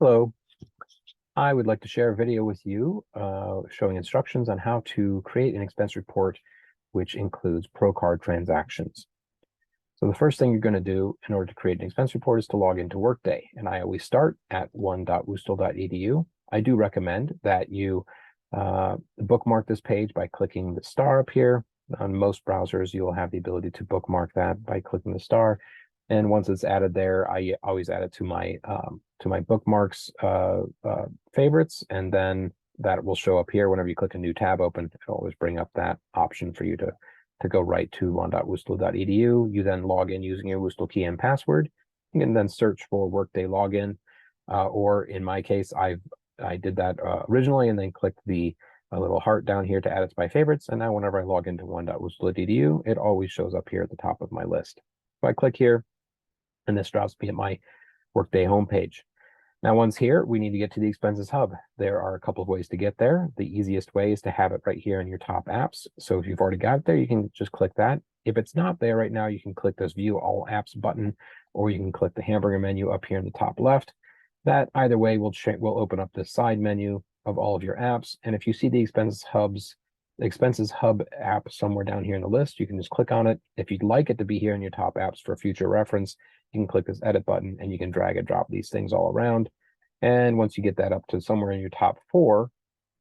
Hello, I would like to share a video with you showing instructions on how to create an expense report which includes Procard transactions. So the first thing you're going to do in order to create an expense report is to log into Workday. And I always start at one.woostel.edu. I do recommend that you bookmark this page by clicking the star up here. On most browsers, you will have the ability to bookmark that by clicking the star. And once it's added there, I always add it to my bookmarks favorites, and then that will show up here whenever you click a new tab open. It'll always bring up that option for you to go right to one.woostel.edu. You then log in using your Woostel key and password. You can then search for Workday login, or in my case, I did that originally and then clicked the little heart down here to add it to my favorites. And now whenever I log into one.woostel.edu, it always shows up here at the top of my list. So I click here, and this drops me at my Workday homepage. Now, once here, we need to get to the Expenses Hub. There are a couple of ways to get there. The easiest way is to have it right here in your top apps. So if you've already got it there, you can just click that. If it's not there right now, you can click this View All Apps button, or you can click the hamburger menu up here in the top left. That either way will open up the side menu of all of your apps. And if you see the Expenses Hub app somewhere down here in the list, you can just click on it. If you'd like it to be here in your top apps for future reference, you can click this edit button and you can drag and drop these things all around. And once you get that up to somewhere in your top 4,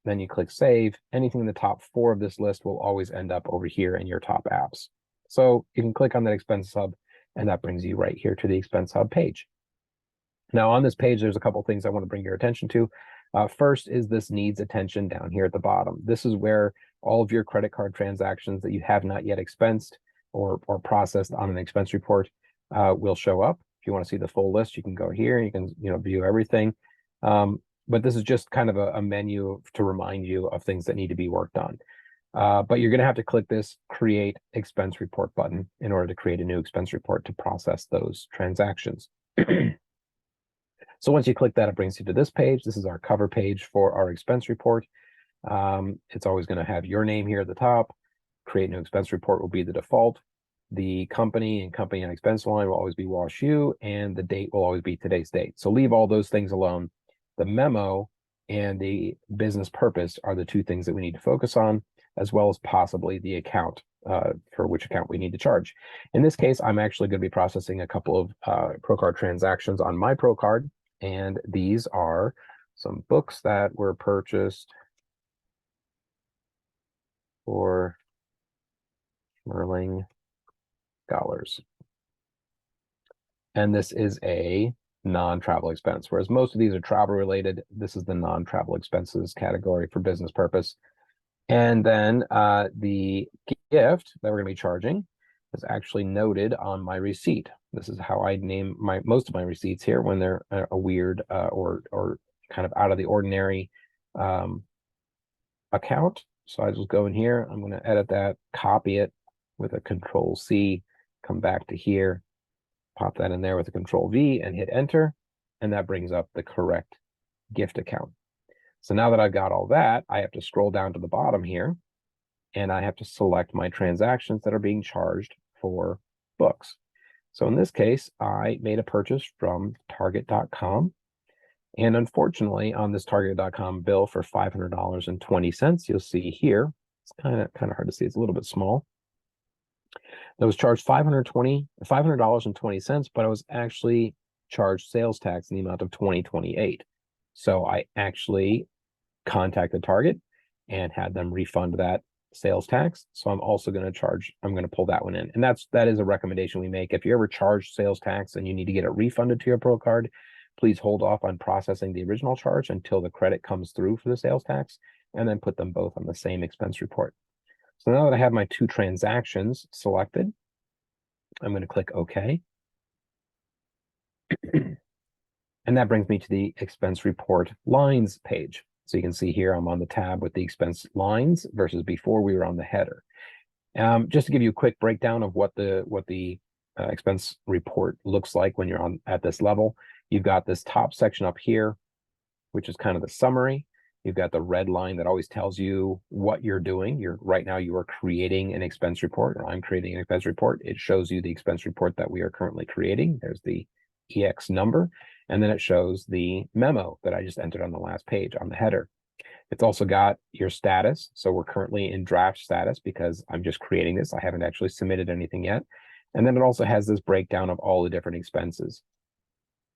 then you click save. Anything in the top 4 of this list will always end up over here in your top apps. So you can click on that Expense Hub, and that brings you right here to the Expense Hub page. Now on this page, there's a couple things I want to bring your attention to. First is this needs attention down here at the bottom. This is where all of your credit card transactions that you have not yet expensed or processed on an expense report will show up. If you want to see the full list, you can go here. You can view everything. But this is just kind of a menu to remind you of things that need to be worked on. But you're going to have to click this Create Expense Report button in order to create a new expense report to process those transactions. So once you click that, it brings you to this page. This is our cover page for our expense report. It's always going to have your name here at the top. Create new expense report will be the default. The company and expense line will always be WashU, and the date will always be today's date. So leave all those things alone. The memo and the business purpose are the two things that we need to focus on, as well as possibly the account, for which account we need to charge. In this case, I'm actually going to be processing a couple of Procard transactions on my Procard, and these are some books that were purchased for Merling dollars. And this is a non-travel expense, whereas most of these are travel related. This is the non-travel expenses category for business purpose. And then the gift that we're going to be charging is actually noted on my receipt. This is how I name most of my receipts here when they're a weird or kind of out of the ordinary account. So I just go in here, I'm going to edit that, copy it with a Control-C, come back to here, pop that in there with a Control-V and hit enter, and that brings up the correct gift account. So now that I've got all that, I have to scroll down to the bottom here, and I have to select my transactions that are being charged for books. So in this case, I made a purchase from Target.com. And unfortunately, on this Target.com bill for $500.20, you'll see here, it's kind of hard to see, it's a little bit small. That was charged $500.20, but I was actually charged sales tax in the amount of $20.28. So I actually contacted Target and had them refund that sales tax. So I'm also going to pull that one in. And that is a recommendation we make. If you ever charge sales tax and you need to get it refunded to your Procard, please hold off on processing the original charge until the credit comes through for the sales tax, and then put them both on the same expense report. So now that I have my two transactions selected, I'm going to click OK. And that brings me to the expense report lines page. So you can see here I'm on the tab with the expense lines versus before we were on the header. Just to give you a quick breakdown of what the expense report looks like when you're at this level, you've got this top section up here, which is kind of the summary. You've got the red line that always tells you what you're doing. Right now you are creating an expense report, or I'm creating an expense report. It shows you the expense report that we are currently creating. There's the EX number. And then it shows the memo that I just entered on the last page on the header. It's also got your status. So we're currently in draft status because I'm just creating this. I haven't actually submitted anything yet. And then it also has this breakdown of all the different expenses.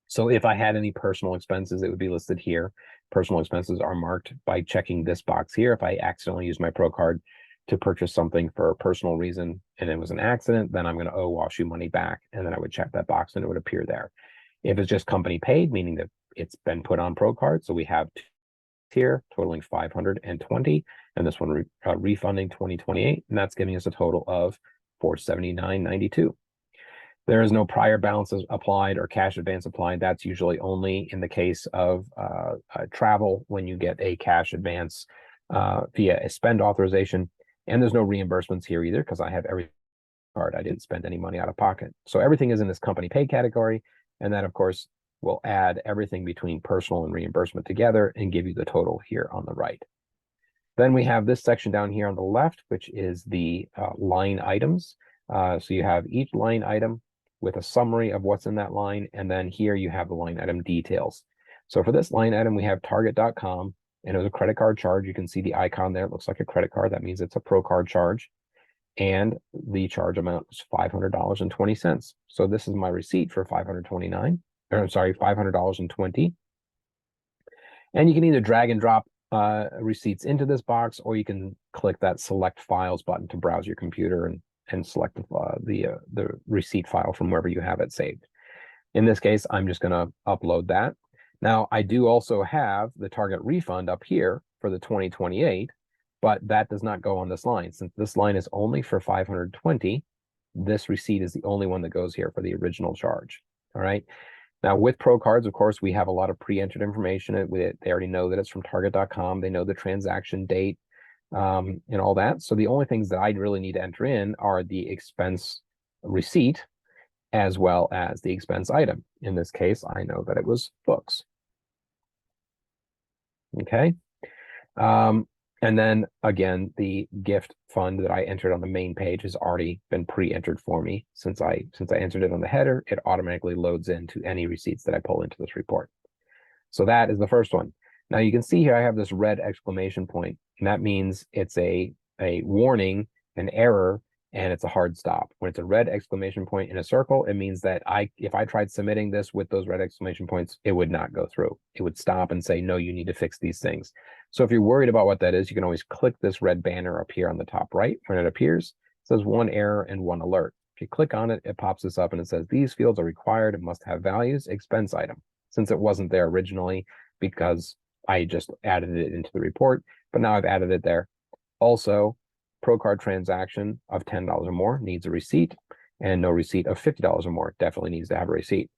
So if I had any personal expenses, it would be listed here. Personal expenses are marked by checking this box here. If I accidentally use my Procard to purchase something for a personal reason and it was an accident, then I'm going to owe WashU money back. And then I would check that box and it would appear there. If it's just company paid, meaning that it's been put on Procard, so we have here totaling 520, and this one refunding 2028, and that's giving us a total of 479.92. There is no prior balances applied or cash advance applied. That's usually only in the case of travel when you get a cash advance via a spend authorization. And there's no reimbursements here either because I have every card. I didn't spend any money out of pocket. So everything is in this company paid category. And that, of course, will add everything between personal and reimbursement together and give you the total here on the right. Then we have this section down here on the left, which is the line items. So you have each line item with a summary of what's in that line. And then here you have the line item details. So for this line item, we have target.com, and it was a credit card charge. You can see the icon there. It looks like a credit card. That means it's a Procard charge. And the charge amount is $500.20. So this is my receipt for $500.20. And you can either drag and drop receipts into this box, or you can click that select files button to browse your computer and select the receipt file from wherever you have it saved. In this case, I'm just going to upload that. Now, I do also have the target refund up here for the 2028, but that does not go on this line. Since this line is only for 520, this receipt is the only one that goes here for the original charge. All right. Now, with Procards, of course, we have a lot of pre-entered information. They already know that it's from target.com. They know the transaction date and all that. So the only things that I really need to enter in are the expense receipt as well as the expense item. In this case, I know that it was books. Okay. And then again, the gift fund that I entered on the main page has already been pre-entered for me. Since I entered it on the header, it automatically loads into any receipts that I pull into this report. So that is the first one. Now you can see here I have this red exclamation point, and that means it's a warning, an error, and it's a hard stop. When it's a red exclamation point in a circle, it means that if I tried submitting this with those red exclamation points, it would not go through. It would stop and say, no, you need to fix these things. So if you're worried about what that is, you can always click this red banner up here on the top right. When it appears, it says 1 error and 1 alert. If you click on it, it pops this up and it says, these fields are required and must have values, expense item, since it wasn't there originally because I just added it into the report, but now I've added it there. Also, Procard transaction of $10 or more needs a receipt, and no receipt of $50 or more definitely needs to have a receipt.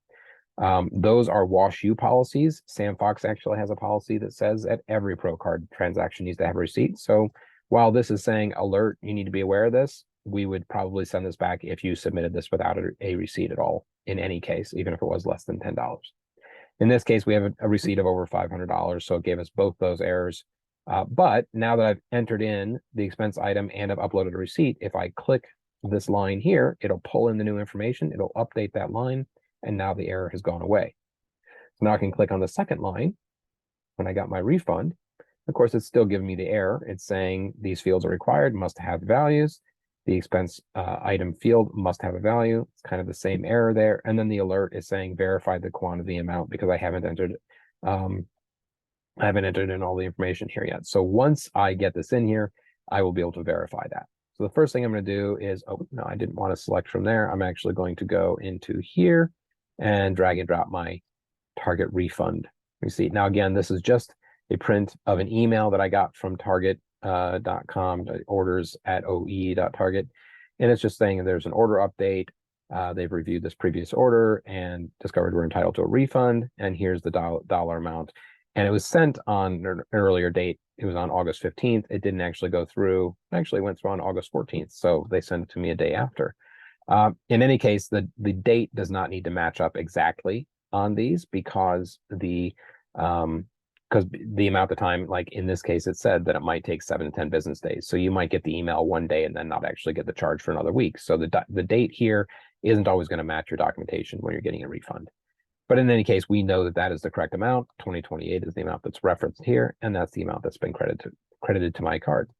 Those are WashU policies. Sam Fox actually has a policy that says that every Procard transaction needs to have a receipt. So while this is saying alert, you need to be aware of this, we would probably send this back if you submitted this without a receipt at all, in any case, even if it was less than $10. In this case, we have a receipt of over $500, so it gave us both those errors. But now that I've entered in the expense item and I've uploaded a receipt, if I click this line here, it'll pull in the new information, it'll update that line, and now the error has gone away. So now I can click on the second line when I got my refund. Of course, it's still giving me the error. It's saying these fields are required, must have values. The expense item field must have a value. It's kind of the same error there. And then the alert is saying verify the quantity amount because I haven't entered in all the information here yet. So once I get this in here, I will be able to verify that. So the first thing I'm going to do is, oh, no, I didn't want to select from there. I'm actually going to go into here and drag and drop my target refund receipt. Now, again, this is just a print of an email that I got from target.com, orders@oe.target. And it's just saying there's an order update. They've reviewed this previous order and discovered we're entitled to a refund. And here's the dollar amount. And it was sent on an earlier date. It was on August 15th. It didn't actually go through. It actually went through on August 14th. So they sent it to me a day after. In any case, the date does not need to match up exactly on these because the amount of time, like in this case, it said that it might take 7 to 10 business days. So you might get the email one day and then not actually get the charge for another week. So the date here isn't always going to match your documentation when you're getting a refund. But in any case, we know that that is the correct amount. 2028 is the amount that's referenced here, and that's the amount that's been credited to my card.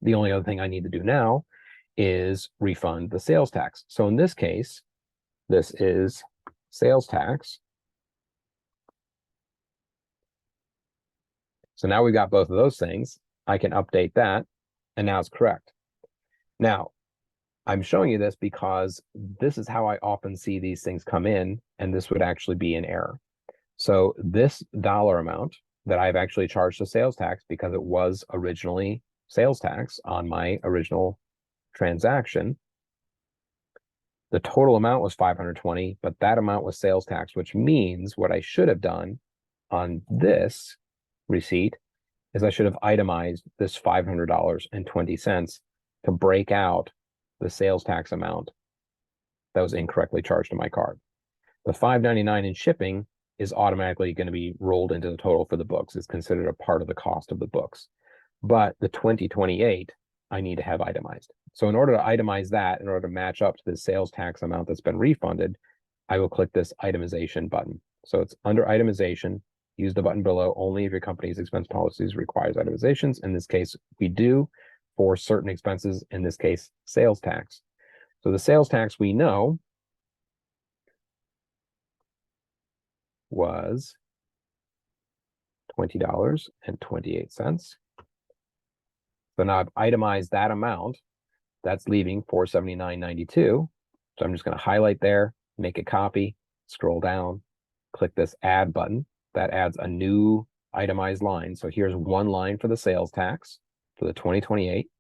The only other thing I need to do now is refund the sales tax. So in this case, this is sales tax. So now we've got both of those things. I can update that, and now it's correct. Now, I'm showing you this because this is how I often see these things come in, and this would actually be an error. So this dollar amount that I've actually charged the sales tax because it was originally sales tax on my original transaction, the total amount was 520, but that amount was sales tax, which means what I should have done on this receipt is I should have itemized this $500.20 to break out the sales tax amount that was incorrectly charged to my card. The $5.99 in shipping is automatically going to be rolled into the total for the books. It's considered a part of the cost of the books. But the 2028, I need to have itemized. So in order to itemize that, in order to match up to the sales tax amount that's been refunded, I will click this itemization button. So it's under itemization. Use the button below only if your company's expense policies requires itemizations. In this case, we do for certain expenses, in this case, sales tax. So the sales tax we know was $20.28. So now I've itemized that amount. That's leaving $479.92. So I'm just going to highlight there, make a copy, scroll down, click this add button. That adds a new itemized line. So here's one line for the sales tax for the 2028.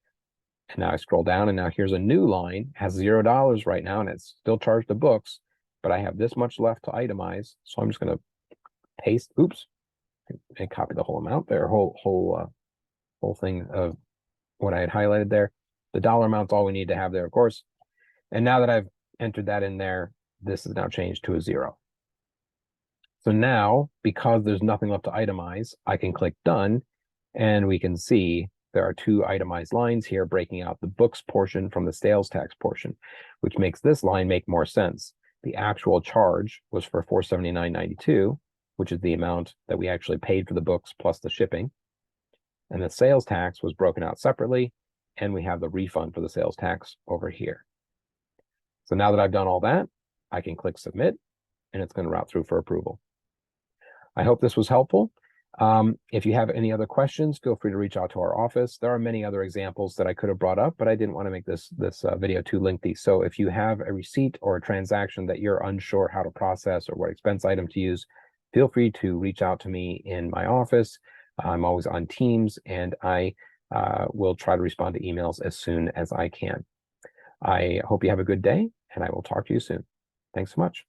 And now I scroll down, and now here's a new line, has $0 right now, and it's still charged to books, but I have this much left to itemize. So I'm just going to paste, and copy the whole amount there, whole thing of what I had highlighted there. The dollar amount's all we need to have there, of course. And now that I've entered that in there, this is now changed to a 0. So now, because there's nothing left to itemize, I can click done, and we can see there are two itemized lines here breaking out the books portion from the sales tax portion, which makes this line make more sense. The actual charge was for $479.92, which is the amount that we actually paid for the books plus the shipping. And the sales tax was broken out separately, and we have the refund for the sales tax over here. So now that I've done all that, I can click submit, and it's going to route through for approval. I hope this was helpful. If you have any other questions, feel free to reach out to our office. There are many other examples that I could have brought up, but I didn't want to make this video too lengthy. So if you have a receipt or a transaction that you're unsure how to process or what expense item to use, feel free to reach out to me in my office. I'm always on Teams, and I will try to respond to emails as soon as I can. I hope you have a good day, and I will talk to you soon. Thanks so much.